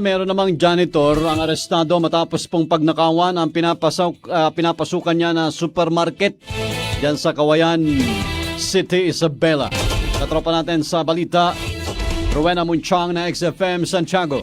Meron namang janitor ang arestado matapos pong pagnakawan ang pinapasukan niya na supermarket diyan sa Kawayan City, Isabela. Katropa natin sa balita, Rowena Munchang na XFM Santiago.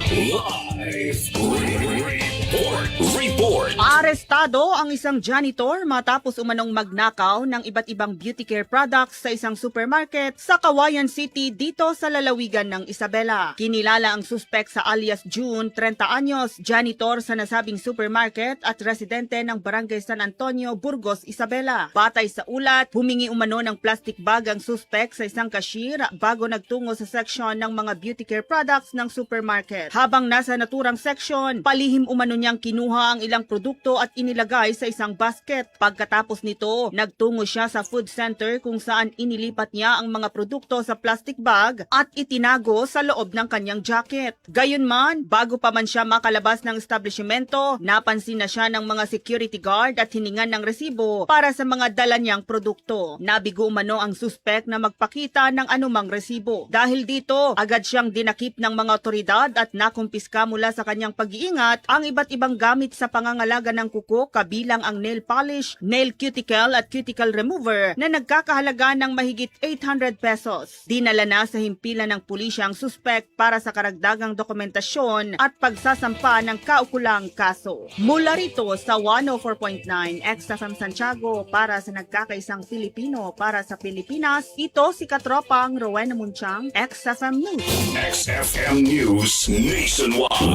Report. Arestado ang isang janitor matapos umanong magnakaw ng iba't ibang beauty care products sa isang supermarket sa Kawayan City dito sa lalawigan ng Isabela. Kinilala ang suspect sa alias June, 30 anyos, janitor sa nasabing supermarket at residente ng Barangay San Antonio, Burgos, Isabela. Batay sa ulat, humingi umano ng plastic bag ang suspect sa isang cashier bago nagtungo sa section ng mga beauty care products ng supermarket. Habang nasa naturang section, palihim umano niyang kinuha ang ilang produkto at inilagay sa isang basket. Pagkatapos nito, nagtungo siya sa food center kung saan inilipat niya ang mga produkto sa plastic bag at itinago sa loob ng kanyang jacket. Gayunman, bago pa man siya makalabas ng establishmento, napansin na siya ng mga security guard at hiningan ng resibo para sa mga dala niyang produkto. Nabigo umano ang suspect na magpakita ng anumang resibo. Dahil dito, agad siyang dinakip ng mga otoridad at nakumpiska mula sa kanyang pag-iingat ang iba't ibang gamit sa pangangalaga ng kuko kabilang ang nail polish, nail cuticle at cuticle remover na nagkakahalaga ng mahigit 800 pesos. Dinala na sa himpilan ng pulisya ang suspect para sa karagdagang dokumentasyon at pagsasampa ng kaukulang kaso. Mula rito sa 104.9 XFM Santiago para sa nagkakaisang Filipino para sa Pilipinas, ito si Katropang Rowena Munchang, XFM News. XFM News Nationwide.